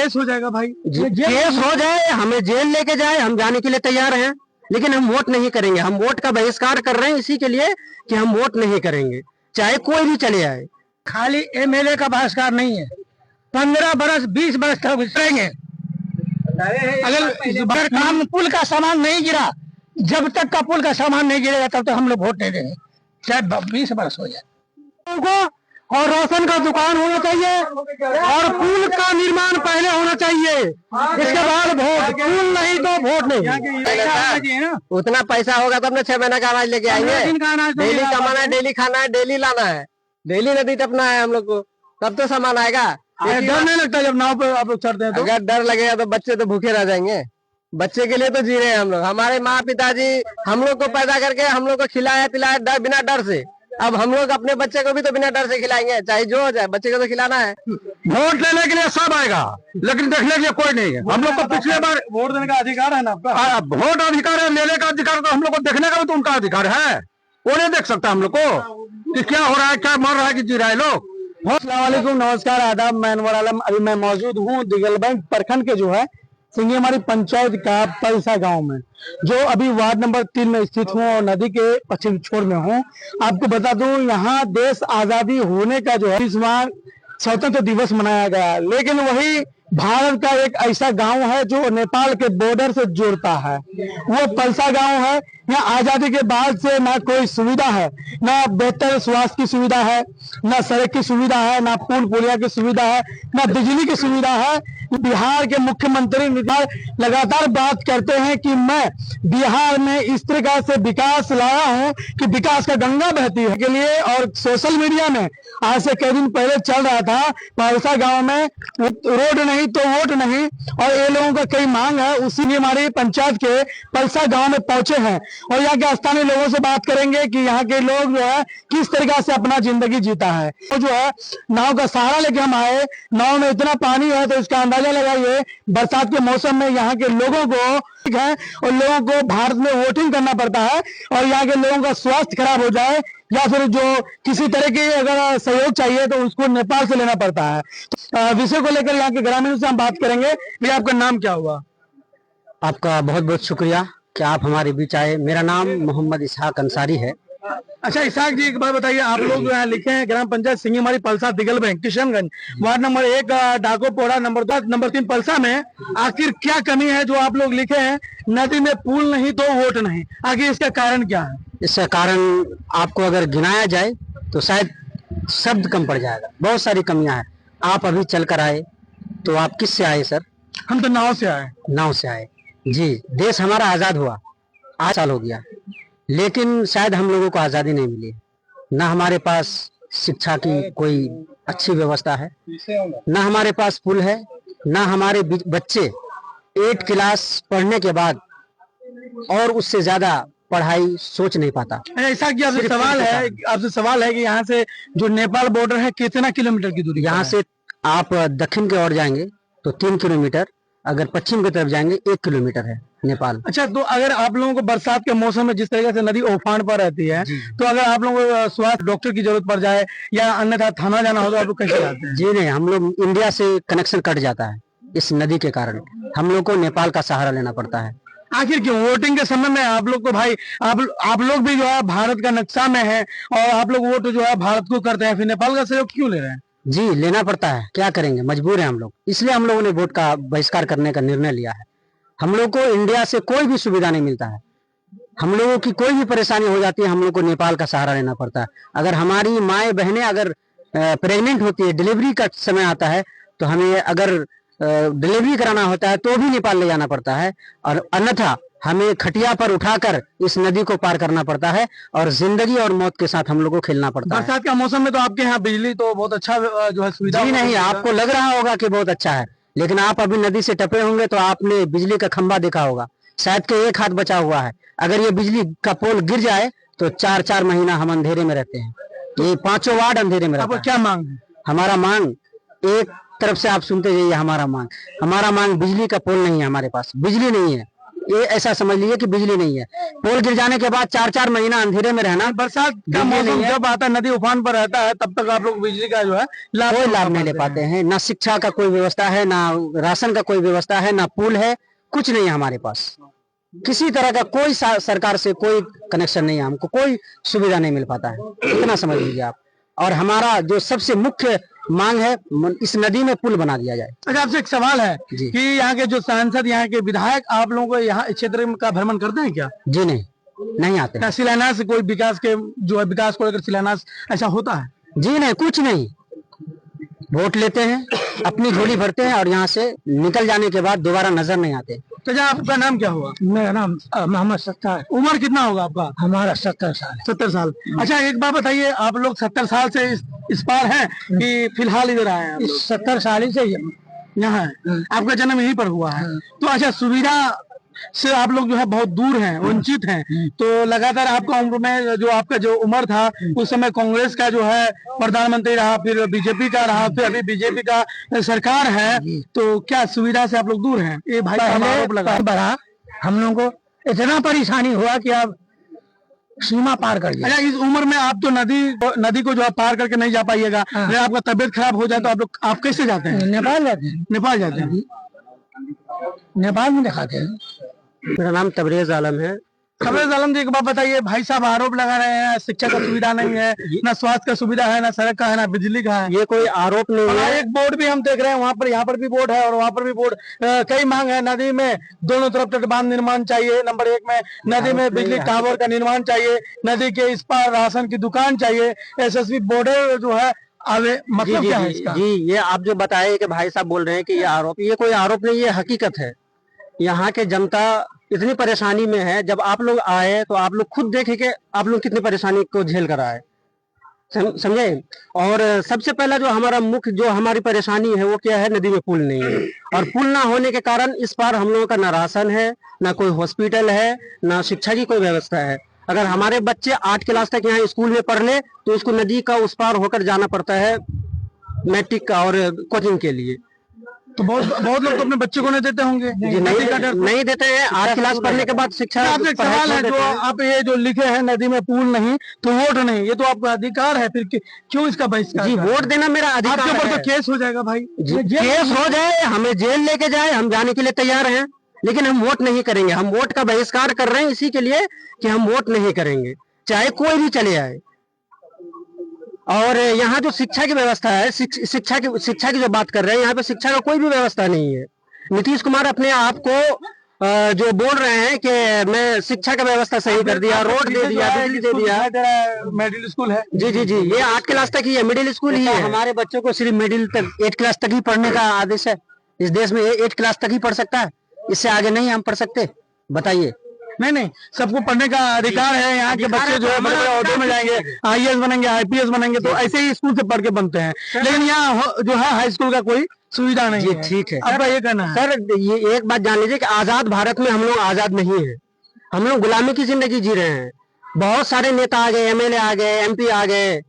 Case हो जाएगा भाई। केस हो जाए, हमें जेल लेके जाए, हम जाने के लिए तैयार हैं, लेकिन हम वोट नहीं करेंगे। हम वोट का बहिष्कार कर रहे हैं इसी के लिए कि हम वोट नहीं करेंगे, चाहे कोई भी चले आए। खाली एमएलए का बहिष्कार नहीं है, 15 बरस 20 बरस तक करेंगे। अगर काम पुल का सामान नहीं गिरा, जब तक का पुल का सामान नहीं गिरेगा तब तक हम लोग वोट नहीं देंगे, चाहे 20 बरस हो जाए। और राशन का दुकान होना चाहिए, और पुल का निर्माण पहले होना चाहिए, इसके बाद वोट। पुल नहीं तो वोट नहीं। उतना पैसा होगा तब ना 6 महीने का अनाज लेके आएंगे। डेली कमाना है, डेली खाना है, डेली लाना है, डेली नदी टपना है हम लोग को, तब तो सामान आएगा। डर नहीं लगता जब नाव पे आप लोग चढ़ते हैं तो? अगर डर लगेगा तो बच्चे तो भूखे रह जाएंगे। बच्चे के लिए तो जी रहे हैं हम लोग। हमारे माँ पिताजी हम लोग को पैदा करके हम लोग को खिलाया पिलाया बिना डर से। अब हम लोग अपने बच्चे को भी तो बिना डर से खिलाएंगे, चाहे जो हो जाए, बच्चे को तो खिलाना है। वोट लेने के लिए सब आएगा, लेकिन देखने के लिए कोई नहीं है। हम लोग को पिछले बार वोट देने का अधिकार है ना आपका? वोट अधिकार है, लेने का अधिकार, तो हम लोग को देखने का भी तो उनका अधिकार है। वो नहीं देख सकता हम लोग को कि क्या हो रहा है, क्या मर रहा है, कि जी रहा है लोग। अस्सलामुअलैकुम, नमस्कार, आदाब, मैं अनवर आलम। अभी मैं मौजूद हूँ दिगलबैंक प्रखंड के जो है सिंगीमारी पंचायत का पलसा गांव में, जो अभी वार्ड नंबर 3 में स्थित हूँ और नदी के पश्चिम छोर में हूँ। आपको बता दूं, यहाँ देश आजादी होने का जो है 20वां स्वतंत्र दिवस मनाया गया, लेकिन वही भारत का एक ऐसा गांव है जो नेपाल के बॉर्डर से जोड़ता है, वो पलसा गांव है। यहाँ आजादी के बाद से ना कोई सुविधा है, ना बेहतर स्वास्थ्य की सुविधा है, ना सड़क की सुविधा है, ना पुल पुलिया की सुविधा है, ना बिजली की सुविधा है। बिहार के मुख्यमंत्री लगातार बात करते हैं कि मैं बिहार में इस तरह से विकास लाया हूं कि विकास का गंगा बहती है के लिए। और सोशल मीडिया में आज से कई दिन पहले चल रहा था पलसा गांव में रोड नहीं तो वोट नहीं, और ये लोगों का कई मांग है। उसी में हमारी पंचायत के पलसा गांव में पहुंचे हैं और यहाँ के स्थानीय लोगों से बात करेंगे कि यहाँ के लोग जो है किस तरीका से अपना जिंदगी जीता है। तो जो है नाव का सहारा लेके हम आए, नाव में इतना पानी है तो इसका अंदाजा लगाइए बरसात के मौसम में यहाँ के लोगों को है, और लोगों को भारत में वोटिंग करना पड़ता है, और यहाँ के लोगों का स्वास्थ्य खराब हो जाए या फिर जो किसी तरह की अगर सहयोग चाहिए तो उसको नेपाल से लेना पड़ता है। तो विषय को लेकर यहाँ के ग्रामीणों से हम बात करेंगे। भैया आपका नाम क्या हुआ? आपका बहुत बहुत शुक्रिया कि आप हमारे बीच आए। मेरा नाम मोहम्मद इसहाक अंसारी है। अच्छा इसहाक जी, एक बात बताइए, आप लोग यहाँ लिखे हैं ग्राम panchayat Singimari Palsa Digalbank Kishanganj, ward number 1 Dakopora, number 2 number 3 Palsa में आखिर क्या कमी है जो आप लोग लिखे हैं नदी में पुल नहीं तो वोट नहीं? आखिर इसका कारण क्या है? इसका कारण आपको अगर गिनाया जाए तो शायद शब्द कम पड़ जाएगा। बहुत सारी कमियां हैं। आप अभी चल कर आए तो आप किससे आए सर? हम तो नाव से आए। नाव से आए जी। देश हमारा आजाद हुआ 8 साल हो गया, लेकिन शायद हम लोगों को आजादी नहीं मिली। ना हमारे पास शिक्षा की कोई अच्छी व्यवस्था है, ना हमारे पास पुल है, ना हमारे बच्चे 8 क्लास पढ़ने के बाद और उससे ज्यादा पढ़ाई सोच नहीं पाता। ऐसा कि आपसे सवाल है कि यहाँ से जो नेपाल बॉर्डर है कितना किलोमीटर की दूरी? यहाँ से आप दक्षिण की ओर जाएंगे तो 3 किलोमीटर, अगर पश्चिम की तरफ जाएंगे 1 किलोमीटर है नेपाल। अच्छा, तो अगर आप लोगों को बरसात के मौसम में जिस तरीके से नदी उफान पर रहती है, तो अगर आप लोगों को स्वास्थ्य डॉक्टर की जरूरत पड़ जाए या अन्यथा थाना जाना हो तो आप लोग कैसे जाते हैं? जी नहीं, हम लोग इंडिया से कनेक्शन कट जाता है इस नदी के कारण। हम लोग को नेपाल का सहारा लेना पड़ता है। आखिर क्यों? वोटिंग के समय में आप लोग को भाई आप लोग भी जो है भारत का नक्शा में है और आप लोग वोट जो है भारत को करते हैं, फिर नेपाल का सहयोग क्यों ले रहे हैं? जी लेना पड़ता है, क्या करेंगे, मजबूर है हम लोग। इसलिए हम लोगों ने वोट का बहिष्कार करने का निर्णय लिया है। हम लोग को इंडिया से कोई भी सुविधा नहीं मिलता है। हम लोगों की कोई भी परेशानी हो जाती है, हम लोग को नेपाल का सहारा लेना पड़ता है। अगर हमारी माएँ बहनें अगर प्रेग्नेंट होती है, डिलीवरी का समय आता है, तो हमें अगर डिलीवरी कराना होता है तो भी नेपाल ले जाना पड़ता है, और अन्यथा हमें खटिया पर उठाकर इस नदी को पार करना पड़ता है, और जिंदगी और मौत के साथ हम लोग को खेलना पड़ता है। बरसात का मौसम में तो आपके यहाँ बिजली तो बहुत अच्छा जो है सुविधा? जी नहीं, आपको लग रहा होगा कि बहुत अच्छा है, लेकिन आप अभी नदी से टपे होंगे तो आपने बिजली का खंभा देखा होगा, शायद के 1 हाथ बचा हुआ है। अगर ये बिजली का पोल गिर जाए तो 4-4 महीना हम अंधेरे में रहते हैं। ये 5 वार्ड अंधेरे में रहते हैं। क्या मांग है? हमारा मांग, एक तरफ से आप सुनते जाइए, हमारा मांग बिजली का पोल नहीं है, हमारे पास बिजली नहीं है। ये ऐसा समझ लीजिए कि बिजली नहीं है। पोल गिर जाने के बाद 4-4 महीना अंधेरे में रहना। बरसात का मौसम जब आता है, नदी उफान पर रहता है, तब तक आप लोग बिजली का जो है कोई लाभ नहीं ले पाते हैं। ना शिक्षा का कोई व्यवस्था है, ना राशन का कोई व्यवस्था है, ना पुल है, कुछ नहीं है हमारे पास। किसी तरह का कोई सरकार से कोई कनेक्शन नहीं है, हमको कोई सुविधा नहीं मिल पाता है, इतना समझ लीजिए आप। और हमारा जो सबसे मुख्य मांग है, इस नदी में पुल बना दिया जाए। अच्छा, आपसे एक सवाल है कि यहाँ के जो सांसद, यहाँ के विधायक आप लोगों को यहाँ क्षेत्र का भ्रमण करते हैं क्या? जी नहीं आते। क्या शिलान्यास कोई विकास के जो है, विकास को लेकर शिलान्यास ऐसा होता है? जी नहीं, कुछ नहीं। वोट लेते हैं, अपनी झोली भरते हैं और यहाँ से निकल जाने के बाद दोबारा नजर नहीं आते। तो आपका नाम क्या हुआ? मेरा नाम मोहम्मद सत्तार। उम्र कितना होगा आपका? हमारा 70 साल। 70 साल। अच्छा, एक बात बताइए, आप लोग 70 साल से इस पार हैं कि फिलहाल इधर आए हैं? 70 साल ही से यहाँ है। आपका जन्म यहीं पर हुआ है। तो अच्छा, सुविधा से आप लोग जो है बहुत दूर हैं, वंचित हैं। तो लगातार आपका उम्र में जो आपका जो उम्र था, उस समय कांग्रेस का जो है प्रधानमंत्री रहा, फिर बीजेपी का रहा, फिर अभी बीजेपी का सरकार है। तो क्या सुविधा से आप लोग दूर हैं? ये भाई आरोप लगा बढ़ा, हम लोग को इतना परेशानी हुआ कि अब सीमा पार कर गया। अच्छा, इस उम्र में आप तो नदी को जो है पार करके नहीं जा पाइएगा। अगर आपका तबीयत खराब हो जाए तो आप कैसे जाते हैं? नेपाल जाते हैं। नेपाल जाते हैं। नेपाल में दिखाते हैं। मेरा नाम तबरेज आलम है। तबरेज आलम जी, एक बात बताइए, भाई साहब आरोप लगा रहे हैं शिक्षा का सुविधा नहीं है, ना स्वास्थ्य का सुविधा है, ना सड़क का है, ना बिजली का है। ये कोई आरोप नहीं है। एक बोर्ड भी हम देख रहे हैं, वहाँ पर, यहाँ पर भी बोर्ड है और वहाँ पर भी बोर्ड। कई मांग है। नदी में दोनों तरफ तटबांध निर्माण चाहिए, नंबर 1 में। नदी में बिजली टावर का निर्माण चाहिए, नदी के इस पार राशन की दुकान चाहिए, एसएसबी बॉर्डर जो है आवे। मतलब क्या है इसका? जी, ये आप जो बताए कि भाई साहब बोल रहे हैं कि ये आरोप, ये कोई आरोप नहीं, ये हकीकत है। यहाँ के जनता इतनी परेशानी में है, जब आप लोग आए तो आप लोग खुद देखे कि आप लोग कितनी परेशानी को झेल कर आए, समझे। और सबसे पहला जो हमारा मुख्य जो हमारी परेशानी है वो क्या है, नदी में पुल नहीं है। और पुल ना होने के कारण इस पार हम लोगों का ना राशन है, ना कोई हॉस्पिटल है, ना शिक्षा की कोई व्यवस्था है। अगर हमारे बच्चे 8 क्लास तक यहाँ स्कूल में पढ़ ले तो उसको नदी का उस पार होकर जाना पड़ता है मैट्रिक का और कोचिंग के लिए। तो बहुत लोग तो अपने बच्चे को नहीं देते होंगे। नहीं देते हैं। 8 क्लास पढ़ने के बाद शिक्षा। आपसे एक सवाल है, जो आप ये जो लिखे हैं नदी में पुल नहीं तो वोट नहीं, ये तो आपका अधिकार है, फिर क्यों इसका बहिष्कार? जी, वोट देना मेरा अधिकार है। आपके ऊपर तो केस हो जाएगा भाई। केस हो जाए, हमें जेल लेके जाए, हम जाने के लिए तैयार हैं, लेकिन हम वोट नहीं करेंगे। हम वोट का बहिष्कार कर रहे हैं इसी के लिए कि हम वोट नहीं करेंगे, चाहे कोई भी चले आए। और यहाँ जो शिक्षा की व्यवस्था है, शिक्षा की जो बात कर रहे हैं, यहाँ पे शिक्षा का कोई भी व्यवस्था नहीं है। नीतीश कुमार अपने आप को जो बोल रहे हैं कि मैं शिक्षा का व्यवस्था सही कर दिया, रोड दे दिया, बिजली दे दिया। मिडिल स्कूल है। जी, ये 8 क्लास तक ही है, मिडिल स्कूल ही है। हमारे बच्चों को सिर्फ मिडिल तक, 8 क्लास तक ही पढ़ने का आदेश है। इस देश में 8 क्लास तक ही पढ़ सकता है, इससे आगे नहीं हम पढ़ सकते। बताइए। नहीं, सबको पढ़ने का अधिकार है। यहाँ के बच्चे जो है बड़े बड़े ओहदे में जाएंगे, IAS बनेंगे, IPS बनेंगे, तो ऐसे ही स्कूल से पढ़ के बनते हैं। लेकिन यहाँ जो है हाई स्कूल का कोई सुविधा नहीं है। ठीक है, आपका ये कहना है? सर, ये एक बात जान लीजिए कि आजाद भारत में हम लोग आजाद नहीं है, हम लोग गुलामी की जिंदगी जी रहे हैं। बहुत सारे नेता आ गए, MLA आ गए, MP आ गए,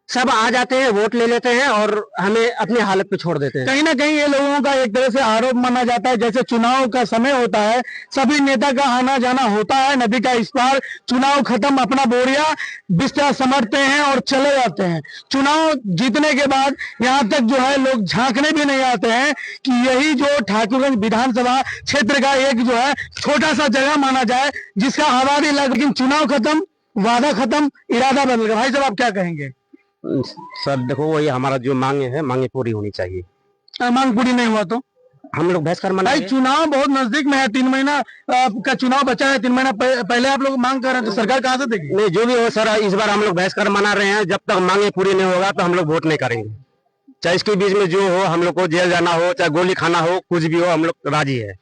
सब आ जाते हैं, वोट ले लेते हैं और हमें अपनी हालत पे छोड़ देते हैं। कहीं ना कहीं ये लोगों का एक तरह से आरोप माना जाता है, जैसे चुनाव का समय होता है, सभी नेता का आना जाना होता है नदी का इस पार, चुनाव खत्म, अपना बोरिया बिस्तर समेटते हैं और चले जाते हैं। चुनाव जीतने के बाद यहाँ तक जो है लोग झांकने भी नहीं आते हैं कि यही जो ठाकुरगंज विधानसभा क्षेत्र का एक जो है छोटा सा जगह माना जाए, जिसका आबादी लग, लेकिन चुनाव खत्म, वादा खत्म, इरादा बदल गया। भाई साहब, आप क्या कहेंगे? सर देखो, वही हमारा जो मांगे है, मांगे पूरी होनी चाहिए। मांग पूरी नहीं हुआ तो हम लोग बहस कर मनाएंगे। भाई, चुनाव बहुत नजदीक में है, 3 महीना का चुनाव बचा है, 3 महीना पहले आप लोग मांग कर रहे हैं, तो सरकार कहाँ से देगी? नहीं, जो भी हो सर, इस बार हम लोग बहस कर मना रहे हैं। जब तक मांगे पूरी नहीं होगा तो हम लोग वोट नहीं करेंगे। चाहे इसके बीच में जो हो, हम लोग को जेल जाना हो, चाहे गोली खाना हो, कुछ भी हो, हम लोग राजी है।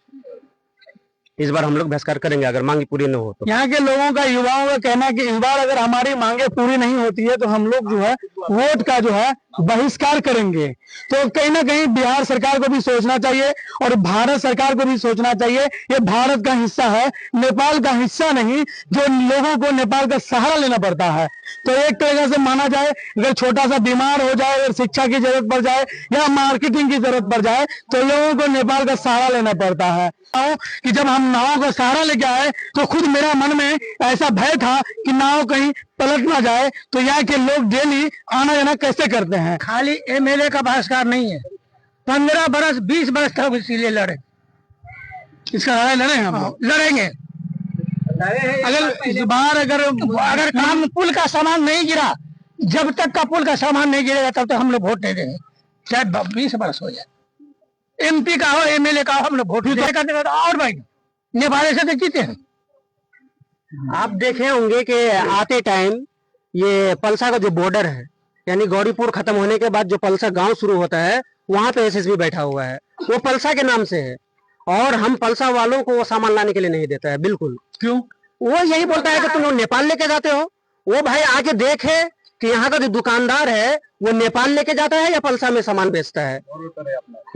इस बार हम लोग बहिष्कार करेंगे अगर मांगे पूरी न हो तो। यहाँ के लोगों का, युवाओं का कहना है कि इस बार अगर हमारी मांगे पूरी नहीं होती है तो हम लोग जो है वोट का जो है बहिष्कार करेंगे। तो कहीं ना कहीं बिहार सरकार को भी सोचना चाहिए और भारत सरकार को भी सोचना चाहिए। ये भारत का हिस्सा है, नेपाल का हिस्सा नहीं, जो लोगों को नेपाल का सहारा लेना पड़ता है। तो एक तरीके से माना जाए, अगर छोटा सा बीमार हो जाए, अगर शिक्षा की जरूरत पड़ जाए या मार्केटिंग की जरूरत पड़ जाए, तो लोगों को नेपाल का सहारा लेना पड़ता है। कि जब हम नाव का सहारा लेके आए तो खुद मेरा मन में ऐसा भय था कि नाव कहीं पलट ना जाए। तो यहाँ के लोग डेली आना जाना कैसे करते हैं? खाली एमएलए का बहिष्कार नहीं है, 15 बरस 20 बरस तक इसीलिए लड़े, इसका लड़ाई लड़े हैं हम लोग। लड़ेंगे। अगर इस बार अगर काम पुल का सामान नहीं गिरा, जब तक का पुल का सामान नहीं गिरेगा तब तक हम लोग वोट नहीं देंगे, चाहे 20 बरस हो जाए। एमपी का हो एमएलए का हो, हम लोग वोट नहीं देगा। और भाई नेपाल से तो जीते हैं। आप देखे होंगे कि आते टाइम ये पलसा का जो बॉर्डर है, यानी गौरीपुर खत्म होने के बाद जो पलसा गांव शुरू होता है, वहां पे एसएसबी बैठा हुआ है। वो पलसा के नाम से है और हम पलसा वालों को वो सामान लाने के लिए नहीं देता है बिल्कुल। क्यों? वो यही बोलता है कि तुम लोग नेपाल लेके जाते हो। वो भाई आके देखे कि यहाँ का जो दुकानदार है वो नेपाल लेके जाता है या पलसा में सामान बेचता है।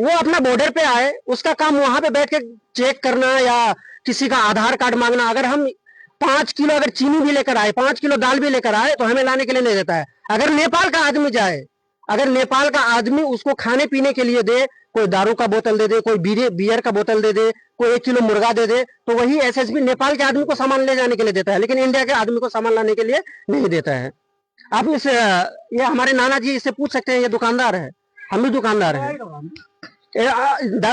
वो अपना बॉर्डर पे आए, उसका काम वहां पे बैठ के चेक करना या किसी का आधार कार्ड मांगना। अगर हम 5 किलो अगर चीनी भी लेकर आए, 5 किलो दाल भी लेकर आए तो हमें लाने के लिए नहीं देता है। अगर नेपाल का आदमी जाए, अगर नेपाल का आदमी उसको खाने पीने के लिए दे, कोई दारू का बोतल दे दे, कोई बियर का बोतल दे दे, कोई 1 किलो मुर्गा दे दे, तो वही एसएसबी नेपाल के आदमी को सामान ले जाने के लिए देता है, लेकिन इंडिया के आदमी को सामान लाने के लिए नहीं देता है। आप इसे, ये हमारे नाना जी इससे पूछ सकते हैं, ये दुकानदार है, हम भी दुकानदार हैं,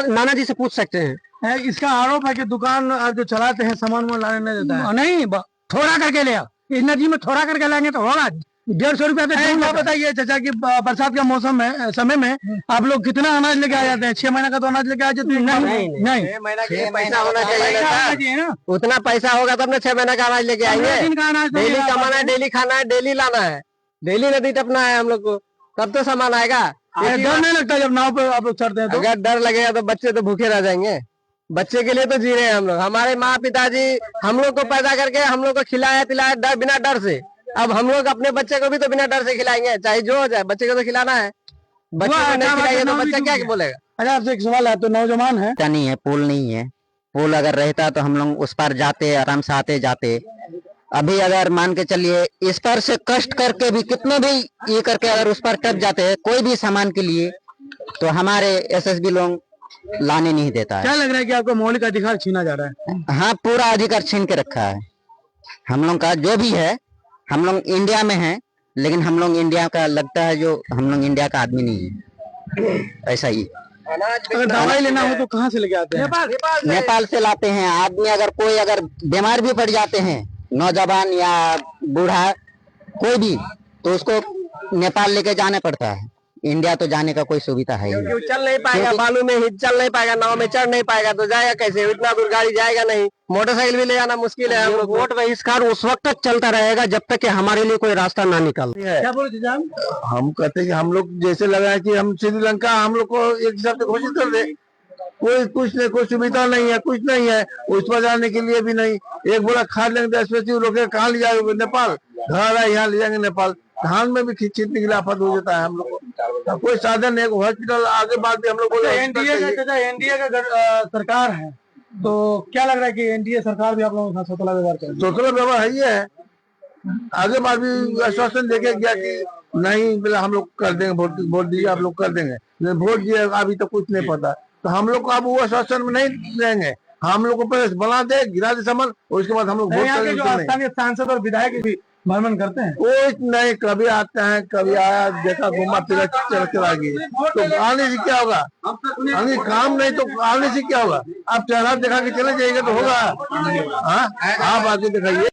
नाना जी से पूछ सकते हैं। इसका आरोप है कि दुकान जो चलाते हैं सामान वो लाने नहीं देता है। नहीं, थोड़ा करके ले आओ। इस नदी में थोड़ा करके लाएंगे तो होगा 150 रुपया। तो बताइए चाचा कि बरसात का मौसम में समय में आप लोग कितना अनाज लेके आ जाते हैं? 6 महीना का तो अनाज लेके आ जाते हैं? नहीं, पैसा होना चाहिए ना, उतना पैसा होगा तब ना 6 महीना का अनाज लेके आएंगे। डेली कमाना है, डेली खाना है, डेली लाना है, डेली नदी टपना है हम लोग को, तब तो सामान आएगा। डर नहीं लगता जब नाव पे आप लोग चढ़ते हैं तो? अगर डर लगेगा तो बच्चे तो भूखे रह जाएंगे। बच्चे के लिए तो जी रहे हैं हम लोग। हमारे माँ पिताजी हम लोग को पैदा करके हम लोग को खिलाया पिलाया डर, बिना डर से। अब हम लोग अपने बच्चे को भी तो बिना डर से खिलाएंगे, चाहे जो हो जाए, बच्चे को तो खिलाना है। बच्चे को नहीं खिलाएंगे तो बच्चा क्या बोलेगा? अच्छा, आपसे एक सवाल है, तो नौजवान है, नहीं है, पुल नहीं है। पुल अगर रहता तो हम लोग उस पर जाते, आराम से आते जाते। अभी अगर मान के चलिए इस पर से कष्ट करके भी कितना भी ये करके अगर उस पर टप जाते हैं कोई भी सामान के लिए, तो हमारे एसएसबी लोग लाने नहीं देता है। क्या लग रहा है कि आपका मौलिक अधिकार छीना जा रहा है? हाँ, पूरा अधिकार छीन के रखा है हम लोग का। जो भी है, हम लोग इंडिया में हैं, लेकिन हम लोग इंडिया का लगता है जो हम लोग इंडिया का आदमी नहीं है, ऐसा ही। अगर दवाई लेना हो तो कहाँ से लेके आते हैं? नेपाल से लाते हैं। आदमी अगर कोई अगर बीमार भी पड़ जाते हैं, नौजवान या बूढ़ा कोई भी, तो उसको नेपाल लेके जाना पड़ता है। इंडिया तो जाने का कोई सुविधा है ही नहीं। चल नहीं पाएगा, बालू में ही चल नहीं पाएगा, नाव में चढ़ नहीं पाएगा, तो जाएगा कैसे? इतना दूर गाड़ी जाएगा नहीं, मोटरसाइकिल भी ले जाना मुश्किल है। हम लोग वोट बहिष्कार उस वक्त तक चलता रहेगा जब तक कि हमारे लिए कोई रास्ता ना निकल। क्या बोले थे? हम कहते हैं कि हम लोग जैसे लगा है कि हम श्रीलंका, हम लोग को एक हिसाब से घोषित कर दे। कोई कुछ नहीं, कोई सुविधा नहीं है, कुछ नहीं है, उस पर जाने के लिए भी नहीं। एक बोला खाद लेंगे स्पेशली लोग कहाँ ले जाएंगे? नेपाल। घर है, यहाँ ले जाएंगे नेपाल। धान में भी खींचने के लिए आफत हो जाता है हम लोग को। कोई साधन नहीं, हॉस्पिटल आगे बाद भी हम लोग बोले। एनडीए का सरकार है, तो क्या लग रहा है कि एनडीए सरकार भी आप लोगों के साथ सोतला व्यवहार करेगी? सोतला व्यवहार है ही है। आगे बाद भी आश्वासन देके गया कि नहीं, बोला हम लोग कर देंगे, वोट दीजिए, आप लोग कर देंगे। वोट दिए अभी तो कुछ नहीं पता, तो हम लोग को अब वो आश्वासन में नहीं देंगे। हम लोग को पहले बना दे, गिरा दे सामान, उसके बाद हम लोग वोट करेंगे। जो स्थानीय सांसद और विधायक भी भ्रमण करते हैं? वो नहीं, कभी आते हैं, कभी आया देखा, घुमा फिरा चल कर आ गए, तो आने से क्या होगा? काम नहीं तो आने से क्या होगा? आप चेहरा दिखा के चले जाइएगा तो होगा? हाँ, आप आगे दिखाइए।